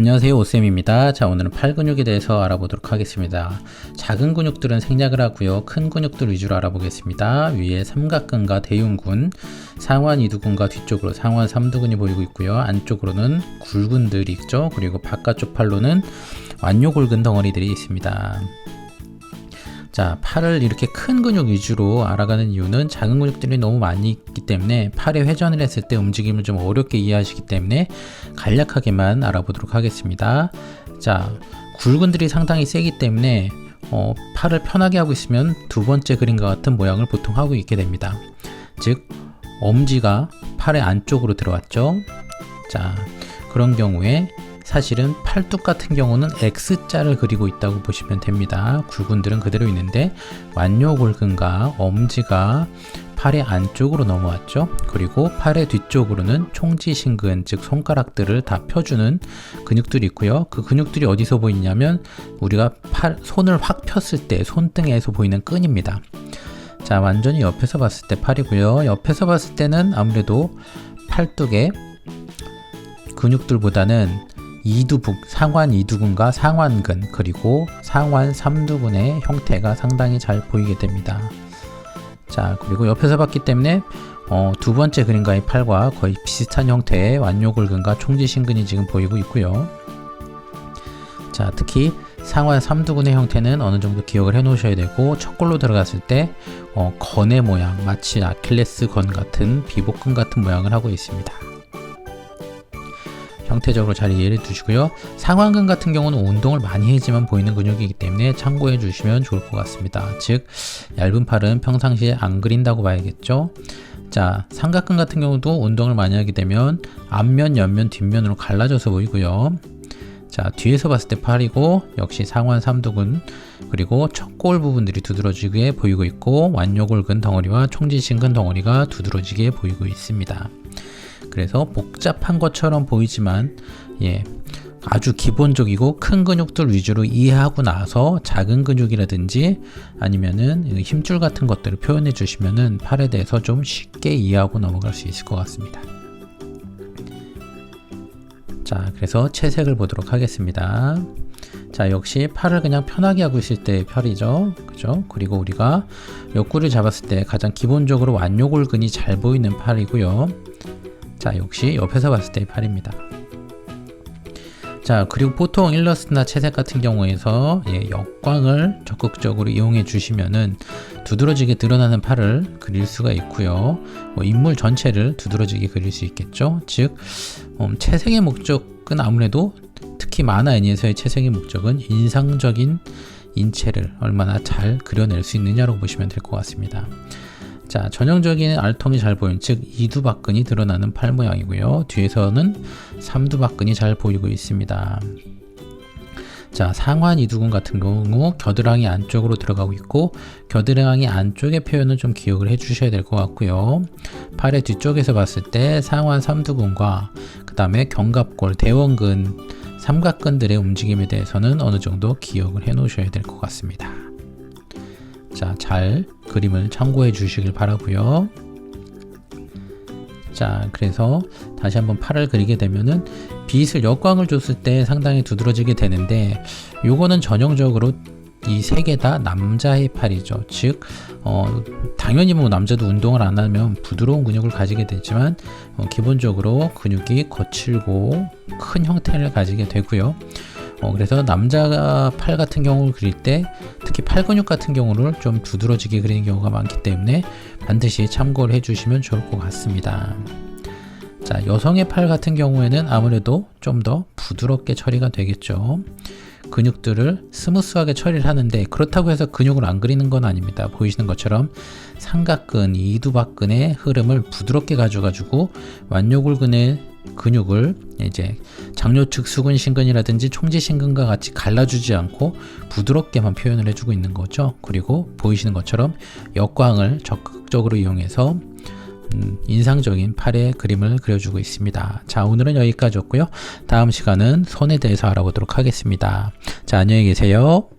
안녕하세요, 오쌤입니다. 자, 오늘은 팔 근육에 대해서 알아보도록 하겠습니다. 작은 근육들은 생략을 하고요, 큰 근육들 위주로 알아보겠습니다. 위에 삼각근과 대흉근, 상완 이두근과 뒤쪽으로 상완 삼두근이 보이고 있고요, 안쪽으로는 굴근들이 있죠. 그리고 바깥쪽 팔로는 완요골근 덩어리들이 있습니다. 자, 팔을 이렇게 큰 근육 위주로 알아가는 이유는 작은 근육들이 너무 많이 있기 때문에 팔에 회전을 했을 때 움직임을 좀 어렵게 이해하시기 때문에 간략하게만 알아보도록 하겠습니다. 자, 굴근들이 상당히 세기 때문에 팔을 편하게 하고 있으면 두 번째 그림과 같은 모양을 보통 하고 있게 됩니다. 즉, 엄지가 팔의 안쪽으로 들어왔죠. 자, 그런 경우에 사실은 팔뚝 같은 경우는 X자를 그리고 있다고 보시면 됩니다. 굴근들은 그대로 있는데 완요골근과 엄지가 팔의 안쪽으로 넘어왔죠. 그리고 팔의 뒤쪽으로는 총지신근, 즉 손가락들을 다 펴주는 근육들이 있고요. 그 근육들이 어디서 보이냐면 우리가 손을 확 폈을 때 손등에서 보이는 끈입니다. 자, 완전히 옆에서 봤을 때 팔이고요. 옆에서 봤을 때는 아무래도 팔뚝의 근육들보다는 상완 이두근과 상완근, 그리고 상완 삼두근의 형태가 상당히 잘 보이게 됩니다. 자, 그리고 옆에서 봤기 때문에 두 번째 그림과의 팔과 거의 비슷한 형태의 완요골근과 총지신근이 지금 보이고 있고요. 자, 특히 상완 삼두근의 형태는 어느 정도 기억을 해 놓으셔야 되고, 첫 골로 들어갔을 때 건의 모양, 마치 아킬레스 건 같은 비복근 같은 모양을 하고 있습니다. 형태적으로 잘 이해를 두시고요. 상완근 같은 경우는 운동을 많이 해야지만 보이는 근육이기 때문에 참고해 주시면 좋을 것 같습니다. 즉, 얇은 팔은 평상시에 안 그린다고 봐야겠죠. 자, 삼각근 같은 경우도 운동을 많이 하게 되면 앞면, 옆면, 뒷면으로 갈라져서 보이고요. 자, 뒤에서 봤을 때 팔이고, 역시 상완 삼두근, 그리고 척골 부분들이 두드러지게 보이고 있고, 완요골근 덩어리와 총지신근 덩어리가 두드러지게 보이고 있습니다. 그래서 복잡한 것처럼 보이지만 아주 기본적이고 큰 근육들 위주로 이해하고 나서 작은 근육이라든지 아니면은 힘줄 같은 것들을 표현해 주시면은 팔에 대해서 좀 쉽게 이해하고 넘어갈 수 있을 것 같습니다. 자, 그래서 채색을 보도록 하겠습니다. 자, 역시 팔을 그냥 편하게 하고 있을 때의 팔이죠. 그죠? 그리고 우리가 옆구리를 잡았을 때 가장 기본적으로 완요골근이 잘 보이는 팔이고요. 자, 역시 옆에서 봤을 때의 팔입니다. 자, 그리고 보통 일러스트나 채색 같은 경우에서 역광을 적극적으로 이용해 주시면은 두드러지게 드러나는 팔을 그릴 수가 있고요. 인물 전체를 두드러지게 그릴 수 있겠죠. 즉, 채색의 목적은 아무래도 특히 만화 애니에서의 채색의 목적은 인상적인 인체를 얼마나 잘 그려낼 수 있느냐로 보시면 될 것 같습니다. 자, 전형적인 알통이 잘 보이는, 즉 이두박근이 드러나는 팔 모양이고요. 뒤에서는 삼두박근이 잘 보이고 있습니다. 자, 상완 이두근 같은 경우 겨드랑이 안쪽으로 들어가고 있고, 겨드랑이 안쪽의 표현은 좀 기억을 해 주셔야 될 것 같고요. 팔의 뒤쪽에서 봤을 때 상완 삼두근과 그 다음에 견갑골, 대원근, 삼각근들의 움직임에 대해서는 어느 정도 기억을 해 놓으셔야 될 것 같습니다. 자, 잘 그림을 참고해 주시길 바라고요. 자, 그래서 다시 한번 팔을 그리게 되면은 빗을 역광을 줬을 때 상당히 두드러지게 되는데, 요거는 전형적으로 이 세 개 다 남자의 팔이죠. 즉, 당연히 뭐 남자도 운동을 안 하면 부드러운 근육을 가지게 되지만 기본적으로 근육이 거칠고 큰 형태를 가지게 되고요. 그래서 남자 팔 같은 경우를 그릴 때 특히 팔 근육 같은 경우를 좀 두드러지게 그리는 경우가 많기 때문에 반드시 참고를 해주시면 좋을 것 같습니다. 자, 여성의 팔 같은 경우에는 아무래도 좀 더 부드럽게 처리가 되겠죠. 근육들을 스무스하게 처리를 하는데, 그렇다고 해서 근육을 안 그리는 건 아닙니다. 보이시는 것처럼 삼각근, 이두박근의 흐름을 부드럽게 가져가지고 완요골근의 근육을 이제 장요측 수근신근이라든지 총지신근과 같이 갈라주지 않고 부드럽게만 표현을 해주고 있는 거죠. 그리고 보이시는 것처럼 역광을 적극적으로 이용해서 인상적인 팔의 그림을 그려주고 있습니다. 자, 오늘은 여기까지였고요. 다음 시간은 손에 대해서 알아보도록 하겠습니다. 자, 안녕히 계세요.